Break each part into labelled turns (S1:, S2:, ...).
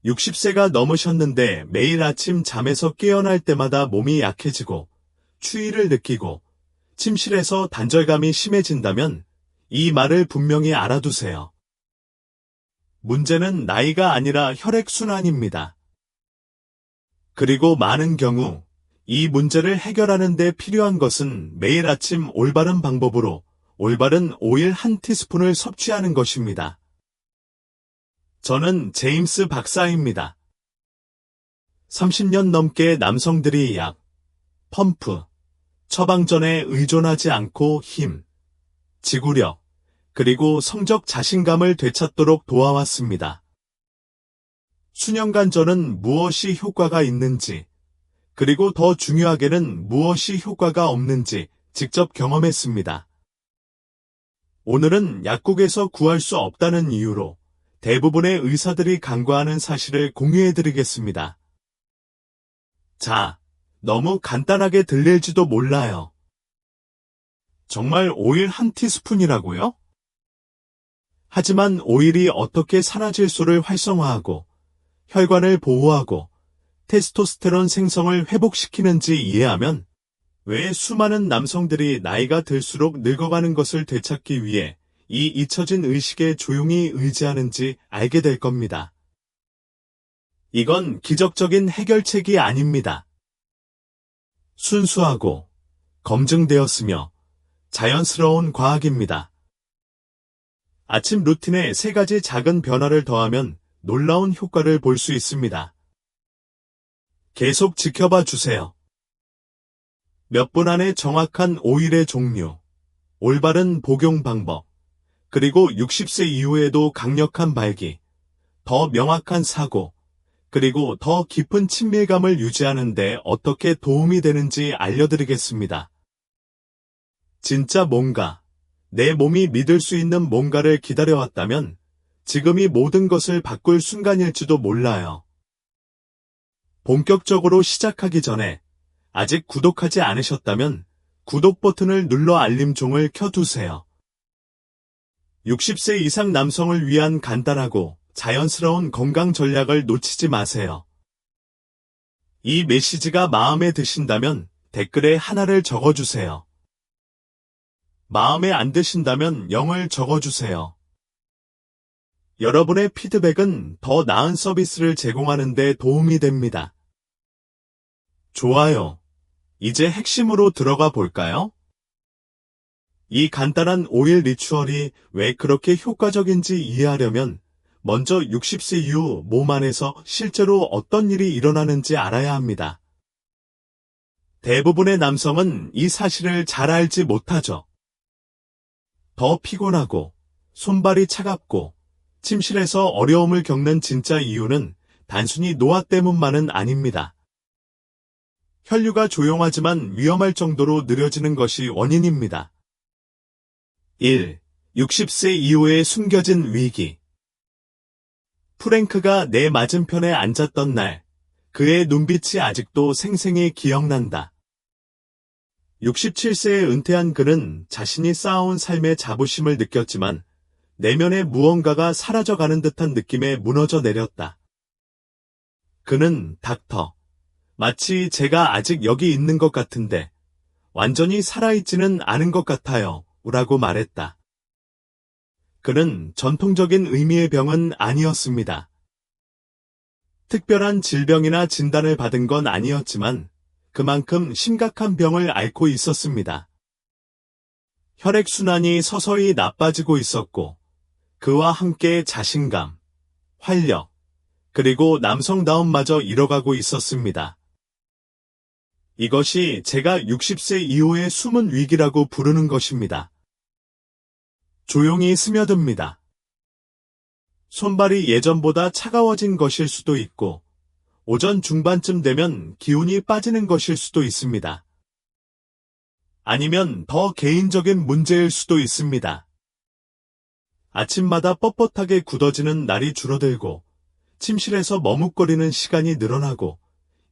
S1: 60세가 넘으셨는데 매일 아침 잠에서 깨어날 때마다 몸이 약해지고 추위를 느끼고 침실에서 단절감이 심해진다면 이 말을 분명히 알아두세요. 문제는 나이가 아니라 혈액순환입니다. 그리고 많은 경우 이 문제를 해결하는 데 필요한 것은 매일 아침 올바른 방법으로 올바른 오일 한 티스푼을 섭취하는 것입니다. 저는 제임스 박사입니다. 30년 넘게 남성들이 약, 펌프, 처방전에 의존하지 않고 힘, 지구력, 그리고 성적 자신감을 되찾도록 도와왔습니다. 수년간 저는 무엇이 효과가 있는지, 그리고 더 중요하게는 무엇이 효과가 없는지 직접 경험했습니다. 오늘은 약국에서 구할 수 없다는 이유로 대부분의 의사들이 간과하는 사실을 공유해드리겠습니다. 자, 너무 간단하게 들릴지도 몰라요. 정말 오일 한 티스푼이라고요? 하지만 오일이 어떻게 산화질소를 활성화하고 혈관을 보호하고 테스토스테론 생성을 회복시키는지 이해하면 왜 수많은 남성들이 나이가 들수록 늙어가는 것을 되찾기 위해 이 잊혀진 의식에 조용히 의지하는지 알게 될 겁니다. 이건 기적적인 해결책이 아닙니다. 순수하고 검증되었으며 자연스러운 과학입니다. 아침 루틴에 3가지 작은 변화를 더하면 놀라운 효과를 볼 수 있습니다. 계속 지켜봐 주세요. 몇 분 안에 정확한 오일의 종류, 올바른 복용 방법, 그리고 60세 이후에도 강력한 발기, 더 명확한 사고, 그리고 더 깊은 친밀감을 유지하는 데 어떻게 도움이 되는지 알려드리겠습니다. 진짜 뭔가, 내 몸이 믿을 수 있는 뭔가를 기다려왔다면 지금이 모든 것을 바꿀 순간일지도 몰라요. 본격적으로 시작하기 전에 아직 구독하지 않으셨다면 구독 버튼을 눌러 알림종을 켜두세요. 60세 이상 남성을 위한 간단하고 자연스러운 건강 전략을 놓치지 마세요. 이 메시지가 마음에 드신다면 댓글에 하나를 적어주세요. 마음에 안 드신다면 0을 적어주세요. 여러분의 피드백은 더 나은 서비스를 제공하는 데 도움이 됩니다. 좋아요. 이제 핵심으로 들어가 볼까요? 이 간단한 오일 리추얼이 왜 그렇게 효과적인지 이해하려면 먼저 60세 이후 몸 안에서 실제로 어떤 일이 일어나는지 알아야 합니다. 대부분의 남성은 이 사실을 잘 알지 못하죠. 더 피곤하고 손발이 차갑고 침실에서 어려움을 겪는 진짜 이유는 단순히 노화 때문만은 아닙니다. 혈류가 조용하지만 위험할 정도로 느려지는 것이 원인입니다. 1. 60세 이후에 숨겨진 위기. 프랭크가 내 맞은편에 앉았던 날, 그의 눈빛이 아직도 생생히 기억난다. 67세에 은퇴한 그는 자신이 쌓아온 삶의 자부심을 느꼈지만 내면의 무언가가 사라져가는 듯한 느낌에 무너져 내렸다. 그는 닥터, 마치 제가 아직 여기 있는 것 같은데 완전히 살아있지는 않은 것 같아요. 라고 말했다. 그는 전통적인 의미의 병은 아니었습니다. 특별한 질병이나 진단을 받은 건 아니었지만 그만큼 심각한 병을 앓고 있었습니다. 혈액순환이 서서히 나빠지고 있었고 그와 함께 자신감, 활력, 그리고 남성다움마저 잃어가고 있었습니다. 이것이 제가 60세 이후의 숨은 위기라고 부르는 것입니다. 조용히 스며듭니다. 손발이 예전보다 차가워진 것일 수도 있고, 오전 중반쯤 되면 기운이 빠지는 것일 수도 있습니다. 아니면 더 개인적인 문제일 수도 있습니다. 아침마다 뻣뻣하게 굳어지는 날이 줄어들고, 침실에서 머뭇거리는 시간이 늘어나고,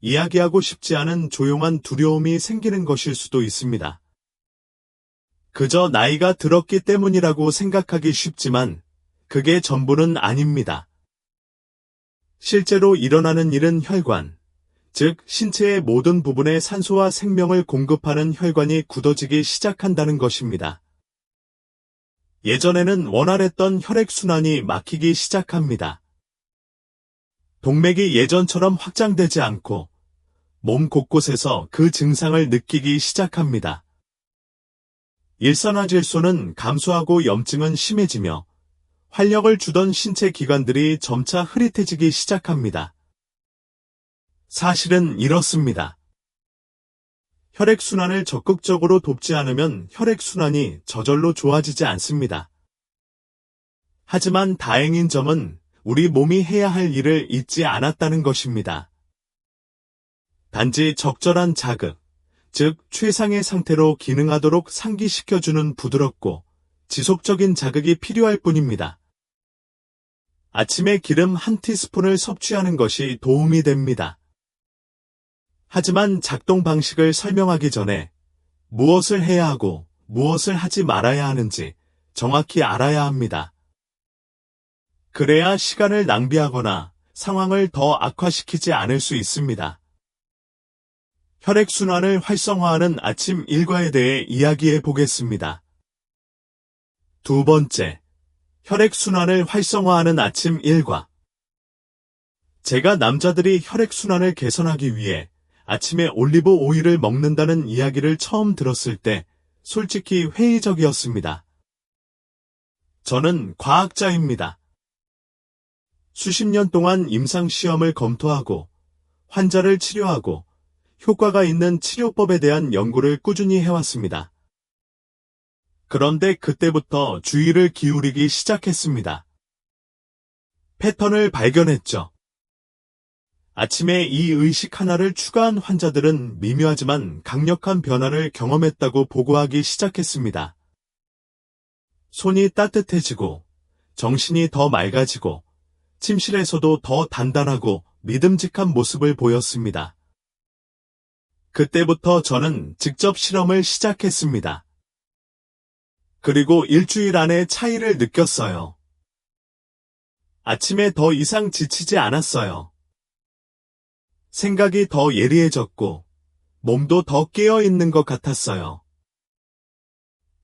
S1: 이야기하고 싶지 않은 조용한 두려움이 생기는 것일 수도 있습니다. 그저 나이가 들었기 때문이라고 생각하기 쉽지만 그게 전부는 아닙니다. 실제로 일어나는 일은 혈관, 즉 신체의 모든 부분에 산소와 생명을 공급하는 혈관이 굳어지기 시작한다는 것입니다. 예전에는 원활했던 혈액순환이 막히기 시작합니다. 동맥이 예전처럼 확장되지 않고 몸 곳곳에서 그 증상을 느끼기 시작합니다. 일산화질소는 감소하고 염증은 심해지며 활력을 주던 신체 기관들이 점차 흐릿해지기 시작합니다. 사실은 이렇습니다. 혈액순환을 적극적으로 돕지 않으면 혈액순환이 저절로 좋아지지 않습니다. 하지만 다행인 점은 우리 몸이 해야 할 일을 잊지 않았다는 것입니다. 단지 적절한 자극, 즉 최상의 상태로 기능하도록 상기시켜주는 부드럽고 지속적인 자극이 필요할 뿐입니다. 아침에 기름 한 티스푼을 섭취하는 것이 도움이 됩니다. 하지만 작동 방식을 설명하기 전에 무엇을 해야 하고 무엇을 하지 말아야 하는지 정확히 알아야 합니다. 그래야 시간을 낭비하거나 상황을 더 악화시키지 않을 수 있습니다. 혈액순환을 활성화하는 아침 일과에 대해 이야기해 보겠습니다. 두 번째, 혈액순환을 활성화하는 아침 일과. 제가 남자들이 혈액순환을 개선하기 위해 아침에 올리브 오일을 먹는다는 이야기를 처음 들었을 때 솔직히 회의적이었습니다. 저는 과학자입니다. 수십 년 동안 임상시험을 검토하고 환자를 치료하고 효과가 있는 치료법에 대한 연구를 꾸준히 해왔습니다. 그런데 그때부터 주의를 기울이기 시작했습니다. 패턴을 발견했죠. 아침에 이 의식 하나를 추가한 환자들은 미묘하지만 강력한 변화를 경험했다고 보고하기 시작했습니다. 손이 따뜻해지고, 정신이 더 맑아지고, 침실에서도 더 단단하고 믿음직한 모습을 보였습니다. 그때부터 저는 직접 실험을 시작했습니다. 그리고 일주일 안에 차이를 느꼈어요. 아침에 더 이상 지치지 않았어요. 생각이 더 예리해졌고, 몸도 더 깨어있는 것 같았어요.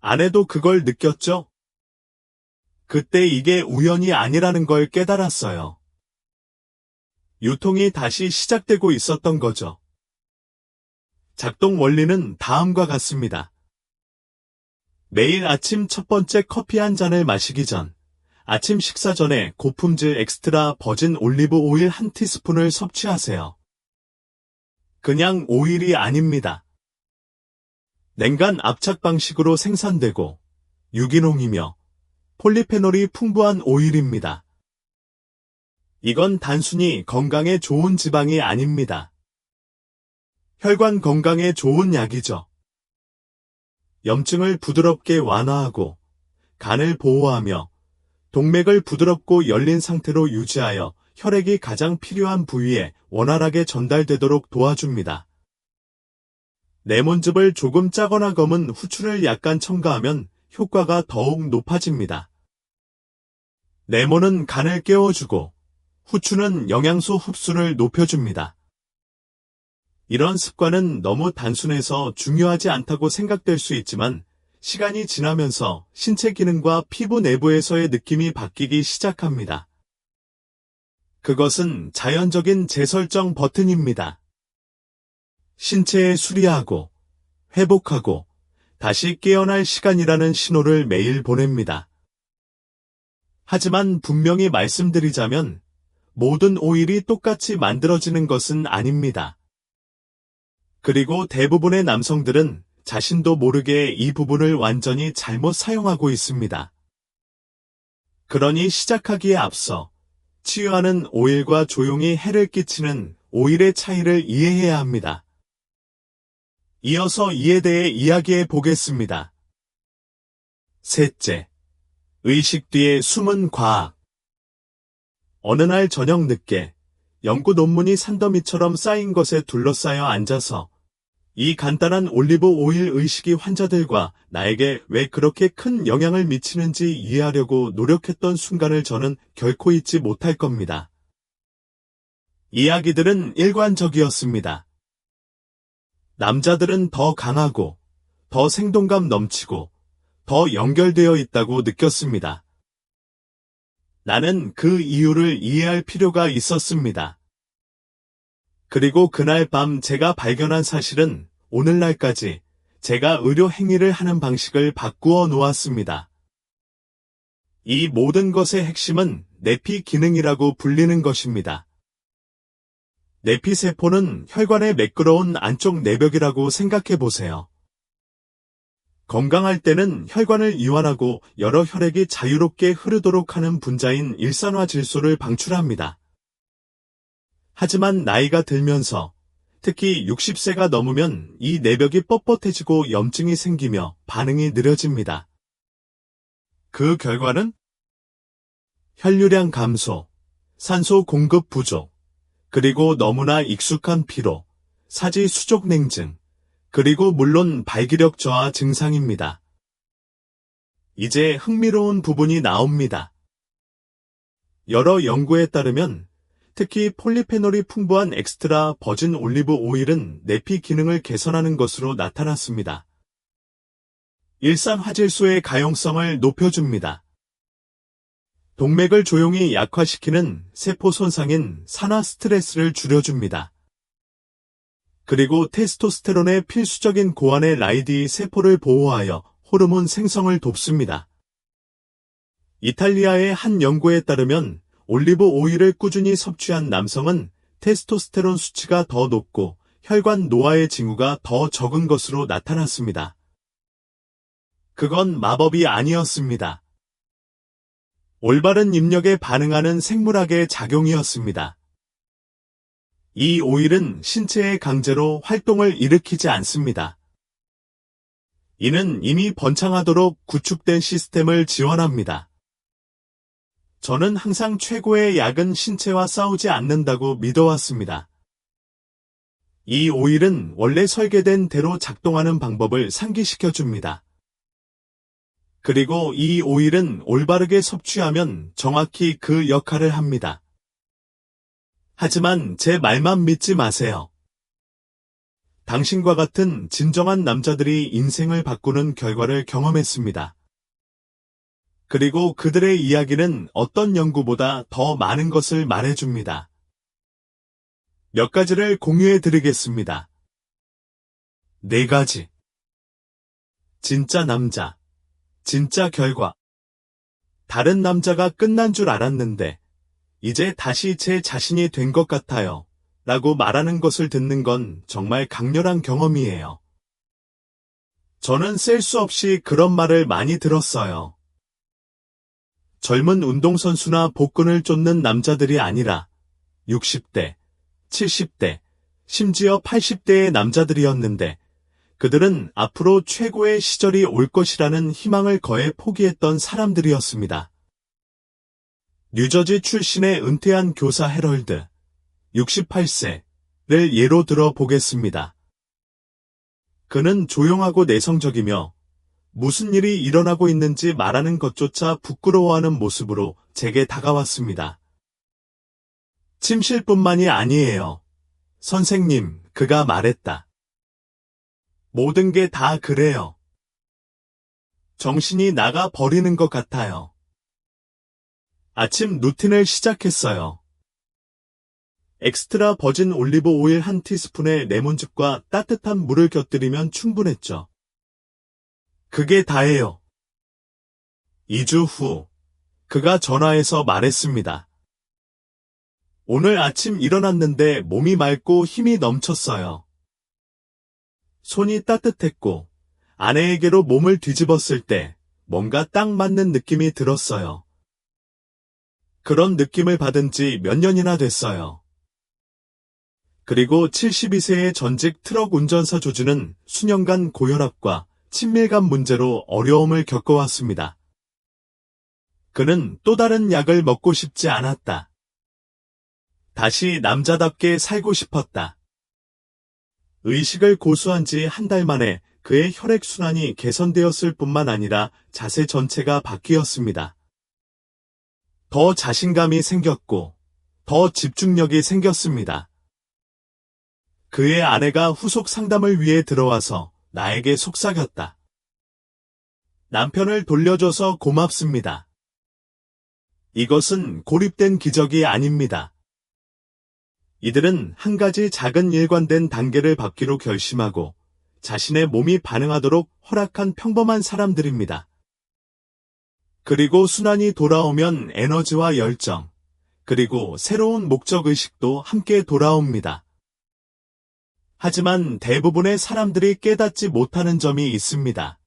S1: 아내도 그걸 느꼈죠? 그때 이게 우연이 아니라는 걸 깨달았어요. 유통이 다시 시작되고 있었던 거죠. 작동 원리는 다음과 같습니다. 매일 아침 첫 번째 커피 한 잔을 마시기 전, 아침 식사 전에 고품질 엑스트라 버진 올리브 오일 한 티스푼을 섭취하세요. 그냥 오일이 아닙니다. 냉간 압착 방식으로 생산되고 유기농이며 폴리페놀이 풍부한 오일입니다. 이건 단순히 건강에 좋은 지방이 아닙니다. 혈관 건강에 좋은 약이죠. 염증을 부드럽게 완화하고 간을 보호하며 동맥을 부드럽고 열린 상태로 유지하여 혈액이 가장 필요한 부위에 원활하게 전달되도록 도와줍니다. 레몬즙을 조금 짜거나 검은 후추를 약간 첨가하면 효과가 더욱 높아집니다. 레몬은 간을 깨워주고 후추는 영양소 흡수를 높여줍니다. 이런 습관은 너무 단순해서 중요하지 않다고 생각될 수 있지만 시간이 지나면서 신체 기능과 피부 내부에서의 느낌이 바뀌기 시작합니다. 그것은 자연적인 재설정 버튼입니다. 신체에 수리하고 회복하고 다시 깨어날 시간이라는 신호를 매일 보냅니다. 하지만 분명히 말씀드리자면 모든 오일이 똑같이 만들어지는 것은 아닙니다. 그리고 대부분의 남성들은 자신도 모르게 이 부분을 완전히 잘못 사용하고 있습니다. 그러니 시작하기에 앞서 치유하는 오일과 조용히 해를 끼치는 오일의 차이를 이해해야 합니다. 이어서 이에 대해 이야기해 보겠습니다. 셋째, 의식 뒤에 숨은 과학. 어느 날 저녁 늦게 연구 논문이 산더미처럼 쌓인 것에 둘러싸여 앉아서 이 간단한 올리브 오일 의식이 환자들과 나에게 왜 그렇게 큰 영향을 미치는지 이해하려고 노력했던 순간을 저는 결코 잊지 못할 겁니다. 이야기들은 일관적이었습니다. 남자들은 더 강하고, 더 생동감 넘치고, 더 연결되어 있다고 느꼈습니다. 나는 그 이유를 이해할 필요가 있었습니다. 그리고 그날 밤 제가 발견한 사실은 오늘날까지 제가 의료 행위를 하는 방식을 바꾸어 놓았습니다. 이 모든 것의 핵심은 내피 기능이라고 불리는 것입니다. 내피세포는 혈관의 매끄러운 안쪽 내벽이라고 생각해 보세요. 건강할 때는 혈관을 이완하고 여러 혈액이 자유롭게 흐르도록 하는 분자인 일산화질소를 방출합니다. 하지만 나이가 들면서 특히 60세가 넘으면 이 내벽이 뻣뻣해지고 염증이 생기며 반응이 느려집니다. 그 결과는 혈류량 감소, 산소 공급 부족, 그리고 너무나 익숙한 피로, 사지 수족 냉증, 그리고 물론 발기력 저하 증상입니다. 이제 흥미로운 부분이 나옵니다. 여러 연구에 따르면 특히 폴리페놀이 풍부한 엑스트라 버진 올리브 오일은 내피 기능을 개선하는 것으로 나타났습니다. 일산화질소의 가용성을 높여줍니다. 동맥을 조용히 약화시키는 세포 손상인 산화 스트레스를 줄여줍니다. 그리고 테스토스테론의 필수적인 고환의 라이디 세포를 보호하여 호르몬 생성을 돕습니다. 이탈리아의 한 연구에 따르면 올리브 오일을 꾸준히 섭취한 남성은 테스토스테론 수치가 더 높고 혈관 노화의 징후가 더 적은 것으로 나타났습니다. 그건 마법이 아니었습니다. 올바른 입력에 반응하는 생물학의 작용이었습니다. 이 오일은 신체에 강제로 활동을 일으키지 않습니다. 이는 이미 번창하도록 구축된 시스템을 지원합니다. 저는 항상 최고의 약은 신체와 싸우지 않는다고 믿어왔습니다. 이 오일은 원래 설계된 대로 작동하는 방법을 상기시켜줍니다. 그리고 이 오일은 올바르게 섭취하면 정확히 그 역할을 합니다. 하지만 제 말만 믿지 마세요. 당신과 같은 진정한 남자들이 인생을 바꾸는 결과를 경험했습니다. 그리고 그들의 이야기는 어떤 연구보다 더 많은 것을 말해줍니다. 몇 가지를 공유해 드리겠습니다. 4가지. 진짜 남자. 진짜 결과. 다른 남자가 끝난 줄 알았는데, 이제 다시 제 자신이 된 것 같아요. 라고 말하는 것을 듣는 건 정말 강렬한 경험이에요. 저는 셀 수 없이 그런 말을 많이 들었어요. 젊은 운동선수나 복근을 쫓는 남자들이 아니라 60대, 70대, 심지어 80대의 남자들이었는데 그들은 앞으로 최고의 시절이 올 것이라는 희망을 거해 포기했던 사람들이었습니다. 뉴저지 출신의 은퇴한 교사 해럴드, 68세를 예로 들어 보겠습니다. 그는 조용하고 내성적이며 무슨 일이 일어나고 있는지 말하는 것조차 부끄러워하는 모습으로 제게 다가왔습니다. 침실뿐만이 아니에요. 선생님, 그가 말했다. 모든 게 다 그래요. 정신이 나가 버리는 것 같아요. 아침 루틴을 시작했어요. 엑스트라 버진 올리브 오일 1티스푼에 레몬즙과 따뜻한 물을 곁들이면 충분했죠. 그게 다예요. 2주 후, 그가 전화해서 말했습니다. 오늘 아침 일어났는데 몸이 맑고 힘이 넘쳤어요. 손이 따뜻했고, 아내에게로 몸을 뒤집었을 때 뭔가 딱 맞는 느낌이 들었어요. 그런 느낌을 받은 지 몇 년이나 됐어요. 그리고 72세의 전직 트럭 운전사 조주는 수년간 고혈압과 친밀감 문제로 어려움을 겪어왔습니다. 그는 또 다른 약을 먹고 싶지 않았다. 다시 남자답게 살고 싶었다. 의식을 고수한 지 한 달 만에 그의 혈액순환이 개선되었을 뿐만 아니라 자세 전체가 바뀌었습니다. 더 자신감이 생겼고, 더 집중력이 생겼습니다. 그의 아내가 후속 상담을 위해 들어와서 나에게 속삭였다. 남편을 돌려줘서 고맙습니다. 이것은 고립된 기적이 아닙니다. 이들은 한 가지 작은 일관된 단계를 밟기로 결심하고 자신의 몸이 반응하도록 허락한 평범한 사람들입니다. 그리고 순환이 돌아오면 에너지와 열정, 그리고 새로운 목적의식도 함께 돌아옵니다. 하지만 대부분의 사람들이 깨닫지 못하는 점이 있습니다.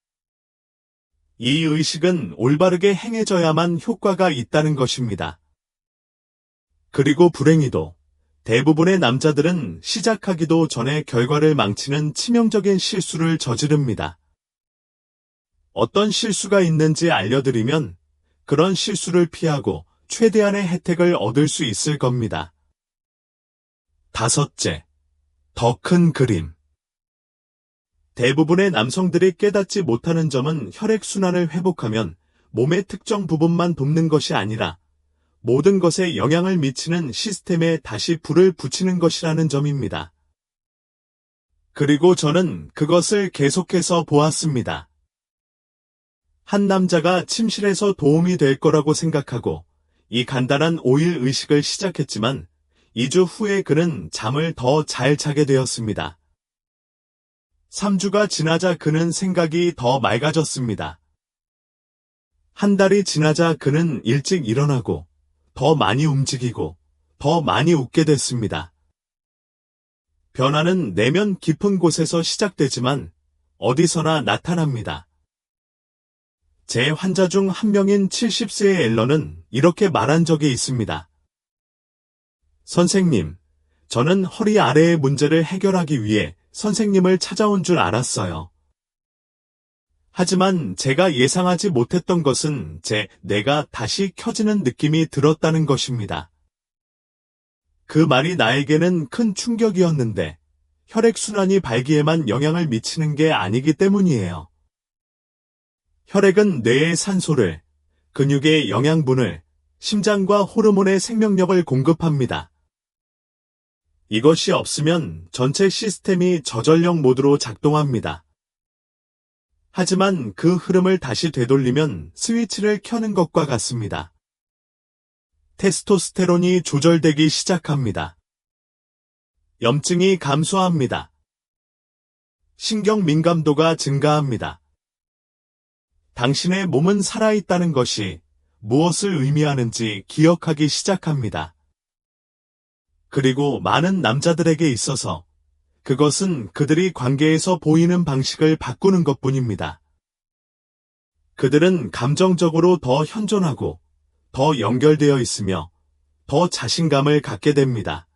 S1: 이 의식은 올바르게 행해져야만 효과가 있다는 것입니다. 그리고 불행히도 대부분의 남자들은 시작하기도 전에 결과를 망치는 치명적인 실수를 저지릅니다. 어떤 실수가 있는지 알려드리면 그런 실수를 피하고 최대한의 혜택을 얻을 수 있을 겁니다. 다섯째, 더 큰 그림. 대부분의 남성들이 깨닫지 못하는 점은 혈액순환을 회복하면 몸의 특정 부분만 돕는 것이 아니라 모든 것에 영향을 미치는 시스템에 다시 불을 붙이는 것이라는 점입니다. 그리고 저는 그것을 계속해서 보았습니다. 한 남자가 침실에서 도움이 될 거라고 생각하고 이 간단한 오일 의식을 시작했지만 2주 후에 그는 잠을 더 잘 자게 되었습니다. 3주가 지나자 그는 생각이 더 맑아졌습니다. 한 달이 지나자 그는 일찍 일어나고 더 많이 움직이고 더 많이 웃게 됐습니다. 변화는 내면 깊은 곳에서 시작되지만 어디서나 나타납니다. 제 환자 중 한 명인 70세의 앨런은 이렇게 말한 적이 있습니다. 선생님, 저는 허리 아래의 문제를 해결하기 위해 선생님을 찾아온 줄 알았어요. 하지만 제가 예상하지 못했던 것은 제 뇌가 다시 켜지는 느낌이 들었다는 것입니다. 그 말이 나에게는 큰 충격이었는데 혈액순환이 발기에만 영향을 미치는 게 아니기 때문이에요. 혈액은 뇌에 산소를, 근육에 영양분을, 심장과 호르몬의 생명력을 공급합니다. 이것이 없으면 전체 시스템이 저전력 모드로 작동합니다. 하지만 그 흐름을 다시 되돌리면 스위치를 켜는 것과 같습니다. 테스토스테론이 조절되기 시작합니다. 염증이 감소합니다. 신경 민감도가 증가합니다. 당신의 몸은 살아있다는 것이 무엇을 의미하는지 기억하기 시작합니다. 그리고 많은 남자들에게 있어서 그것은 그들이 관계에서 보이는 방식을 바꾸는 것뿐입니다. 그들은 감정적으로 더 현존하고 더 연결되어 있으며 더 자신감을 갖게 됩니다.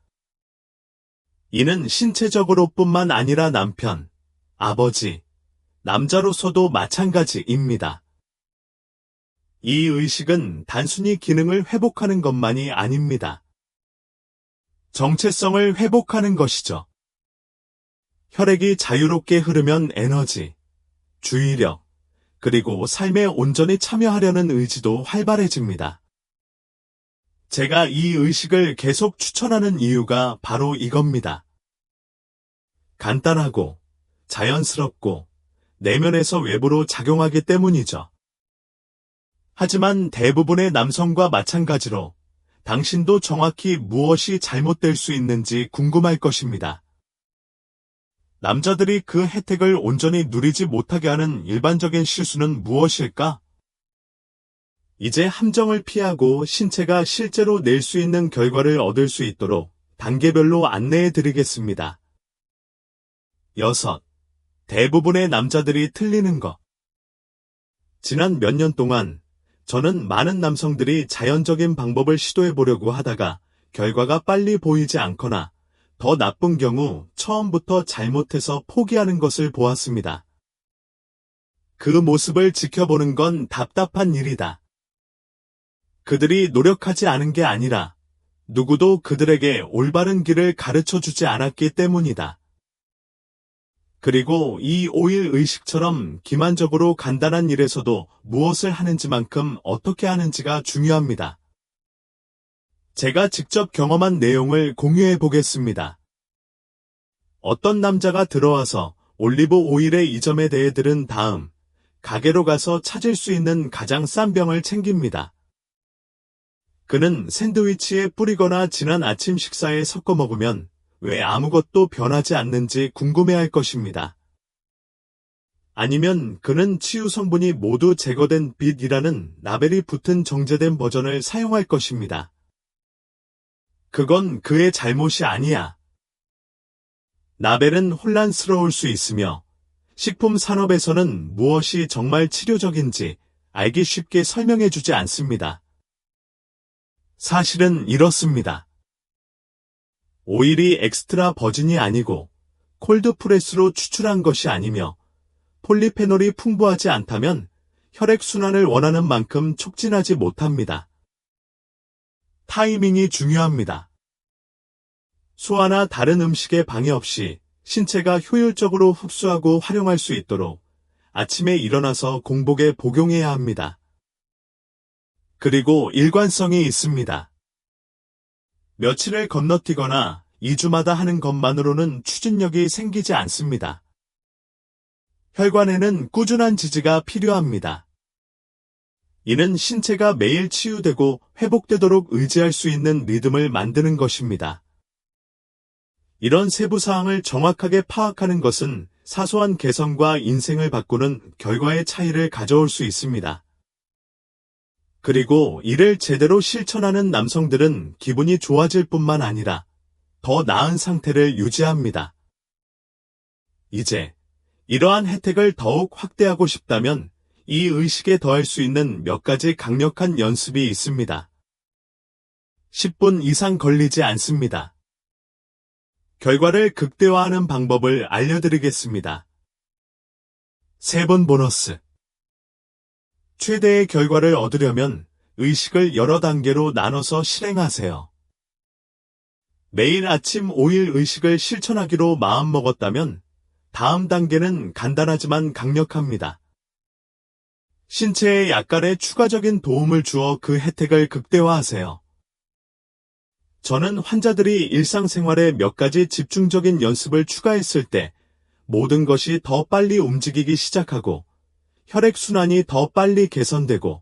S1: 이는 신체적으로뿐만 아니라 남편, 아버지, 남자로서도 마찬가지입니다. 이 의식은 단순히 기능을 회복하는 것만이 아닙니다. 정체성을 회복하는 것이죠. 혈액이 자유롭게 흐르면 에너지, 주의력, 그리고 삶에 온전히 참여하려는 의지도 활발해집니다. 제가 이 의식을 계속 추천하는 이유가 바로 이겁니다. 간단하고 자연스럽고 내면에서 외부로 작용하기 때문이죠. 하지만 대부분의 남성과 마찬가지로 당신도 정확히 무엇이 잘못될 수 있는지 궁금할 것입니다. 남자들이 그 혜택을 온전히 누리지 못하게 하는 일반적인 실수는 무엇일까? 이제 함정을 피하고 신체가 실제로 낼 수 있는 결과를 얻을 수 있도록 단계별로 안내해 드리겠습니다. 6. 대부분의 남자들이 틀리는 것. 지난 몇 년 동안 저는 많은 남성들이 자연적인 방법을 시도해 보려고 하다가 결과가 빨리 보이지 않거나 더 나쁜 경우 처음부터 잘못해서 포기하는 것을 보았습니다. 그 모습을 지켜보는 건 답답한 일이다. 그들이 노력하지 않은 게 아니라 누구도 그들에게 올바른 길을 가르쳐 주지 않았기 때문이다. 그리고 이 5일 의식처럼 기만적으로 간단한 일에서도 무엇을 하는지만큼 어떻게 하는지가 중요합니다. 제가 직접 경험한 내용을 공유해 보겠습니다. 어떤 남자가 들어와서 올리브 오일의 이점에 대해 들은 다음 가게로 가서 찾을 수 있는 가장 싼 병을 챙깁니다. 그는 샌드위치에 뿌리거나 지난 아침 식사에 섞어 먹으면 왜 아무것도 변하지 않는지 궁금해할 것입니다. 아니면 그는 치유 성분이 모두 제거된 빛이라는 라벨이 붙은 정제된 버전을 사용할 것입니다. 그건 그의 잘못이 아니야. 라벨은 혼란스러울 수 있으며 식품 산업에서는 무엇이 정말 치료적인지 알기 쉽게 설명해주지 않습니다. 사실은 이렇습니다. 오일이 엑스트라 버진이 아니고 콜드프레스로 추출한 것이 아니며 폴리페놀이 풍부하지 않다면 혈액순환을 원하는 만큼 촉진하지 못합니다. 타이밍이 중요합니다. 소화나 다른 음식에 방해 없이 신체가 효율적으로 흡수하고 활용할 수 있도록 아침에 일어나서 공복에 복용해야 합니다. 그리고 일관성이 있습니다. 며칠을 건너뛰거나 2주마다 하는 것만으로는 추진력이 생기지 않습니다. 혈관에는 꾸준한 지지가 필요합니다. 이는 신체가 매일 치유되고 회복되도록 의지할 수 있는 리듬을 만드는 것입니다. 이런 세부 사항을 정확하게 파악하는 것은 사소한 개선과 인생을 바꾸는 결과의 차이를 가져올 수 있습니다. 그리고 이를 제대로 실천하는 남성들은 기분이 좋아질 뿐만 아니라 더 나은 상태를 유지합니다. 이제 이러한 혜택을 더욱 확대하고 싶다면 이 의식에 더할 수 있는 몇 가지 강력한 연습이 있습니다. 10분 이상 걸리지 않습니다. 결과를 극대화하는 방법을 알려드리겠습니다. 3번 보너스. 최대의 결과를 얻으려면 의식을 여러 단계로 나눠서 실행하세요. 매일 아침 5일 의식을 실천하기로 마음먹었다면 다음 단계는 간단하지만 강력합니다. 신체에 약간의 추가적인 도움을 주어 그 혜택을 극대화하세요. 저는 환자들이 일상생활에 몇 가지 집중적인 연습을 추가했을 때 모든 것이 더 빨리 움직이기 시작하고 혈액순환이 더 빨리 개선되고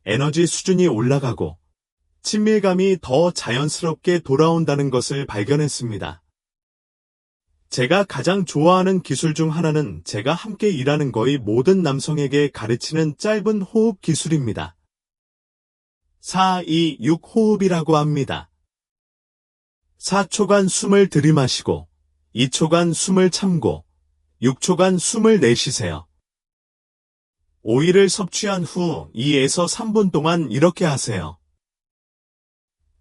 S1: 에너지 수준이 올라가고 친밀감이 더 자연스럽게 돌아온다는 것을 발견했습니다. 제가 가장 좋아하는 기술 중 하나는 제가 함께 일하는 거의 모든 남성에게 가르치는 짧은 호흡 기술입니다. 4-2-6 호흡이라고 합니다. 4초간 숨을 들이마시고 2초간 숨을 참고 6초간 숨을 내쉬세요. 오일을 섭취한 후 2에서 3분 동안 이렇게 하세요.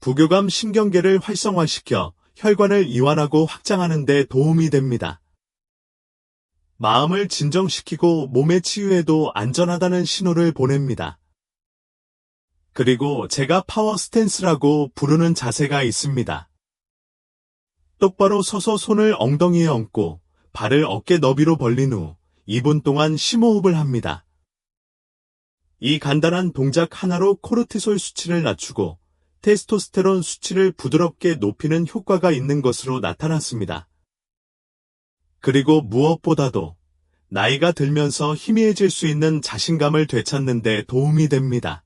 S1: 부교감 신경계를 활성화시켜 혈관을 이완하고 확장하는 데 도움이 됩니다. 마음을 진정시키고 몸의 치유에도 안전하다는 신호를 보냅니다. 그리고 제가 파워 스탠스라고 부르는 자세가 있습니다. 똑바로 서서 손을 엉덩이에 얹고 발을 어깨 너비로 벌린 후 2분 동안 심호흡을 합니다. 이 간단한 동작 하나로 코르티솔 수치를 낮추고 테스토스테론 수치를 부드럽게 높이는 효과가 있는 것으로 나타났습니다. 그리고 무엇보다도 나이가 들면서 희미해질 수 있는 자신감을 되찾는 데 도움이 됩니다.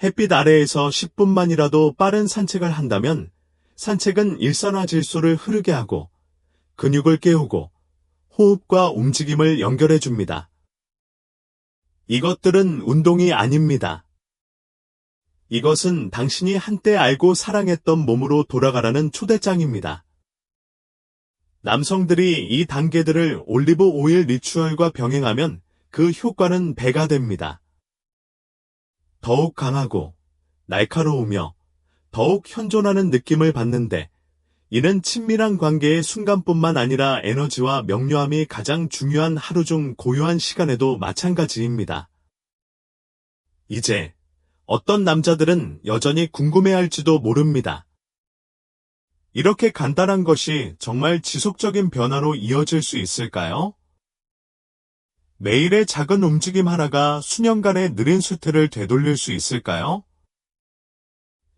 S1: 햇빛 아래에서 10분만이라도 빠른 산책을 한다면 산책은 일산화질소를 흐르게 하고 근육을 깨우고 호흡과 움직임을 연결해 줍니다. 이것들은 운동이 아닙니다. 이것은 당신이 한때 알고 사랑했던 몸으로 돌아가라는 초대장입니다. 남성들이 이 단계들을 올리브 오일 리추얼과 병행하면 그 효과는 배가 됩니다. 더욱 강하고 날카로우며 더욱 현존하는 느낌을 받는데 이는 친밀한 관계의 순간뿐만 아니라 에너지와 명료함이 가장 중요한 하루 중 고요한 시간에도 마찬가지입니다. 이제 어떤 남자들은 여전히 궁금해할지도 모릅니다. 이렇게 간단한 것이 정말 지속적인 변화로 이어질 수 있을까요? 매일의 작은 움직임 하나가 수년간의 느린 쇠퇴를 되돌릴 수 있을까요?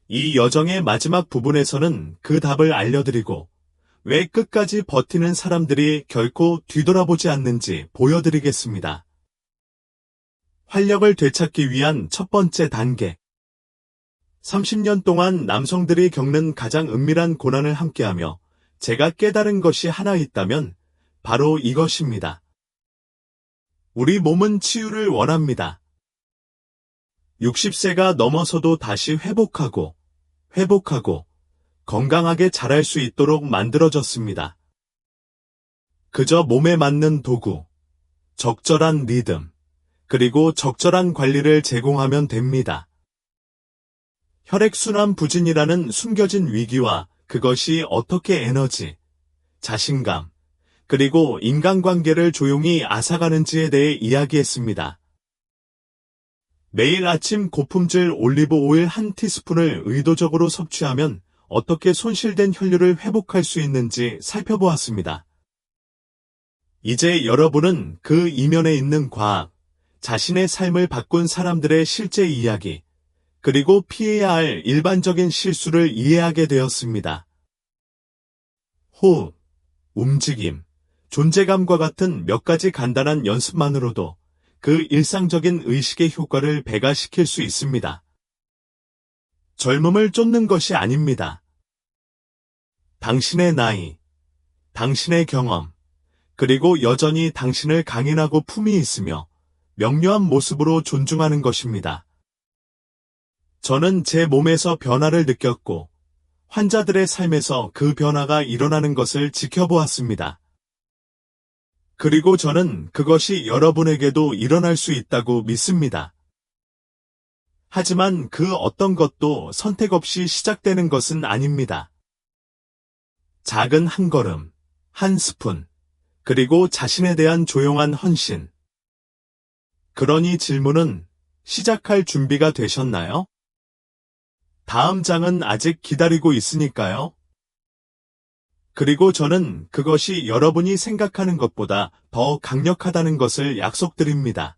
S1: 이 여정의 마지막 부분에서는 그 답을 알려드리고 왜 끝까지 버티는 사람들이 결코 뒤돌아보지 않는지 보여드리겠습니다. 활력을 되찾기 위한 첫 번째 단계. 30년 동안 남성들이 겪는 가장 은밀한 고난을 함께하며 제가 깨달은 것이 하나 있다면 바로 이것입니다. 우리 몸은 치유를 원합니다. 60세가 넘어서도 다시 회복하고 건강하게 자랄 수 있도록 만들어졌습니다. 그저 몸에 맞는 도구, 적절한 리듬, 그리고 적절한 관리를 제공하면 됩니다. 혈액순환 부진이라는 숨겨진 위기와 그것이 어떻게 에너지, 자신감, 그리고 인간관계를 조용히 앗아가는지에 대해 이야기했습니다. 매일 아침 고품질 올리브 오일 한 티스푼을 의도적으로 섭취하면 어떻게 손실된 혈류를 회복할 수 있는지 살펴보았습니다. 이제 여러분은 그 이면에 있는 과학, 자신의 삶을 바꾼 사람들의 실제 이야기, 그리고 피해야 할 일반적인 실수를 이해하게 되었습니다. 호흡, 움직임, 존재감과 같은 몇 가지 간단한 연습만으로도 그 일상적인 의식의 효과를 배가시킬 수 있습니다. 젊음을 쫓는 것이 아닙니다. 당신의 나이, 당신의 경험, 그리고 여전히 당신을 강인하고 품위 있으며 명료한 모습으로 존중하는 것입니다. 저는 제 몸에서 변화를 느꼈고 환자들의 삶에서 그 변화가 일어나는 것을 지켜보았습니다. 그리고 저는 그것이 여러분에게도 일어날 수 있다고 믿습니다. 하지만 그 어떤 것도 선택 없이 시작되는 것은 아닙니다. 작은 한 걸음, 한 스푼, 그리고 자신에 대한 조용한 헌신. 그러니 질문은 시작할 준비가 되셨나요? 다음 장은 아직 기다리고 있으니까요. 그리고 저는 그것이 여러분이 생각하는 것보다 더 강력하다는 것을 약속드립니다.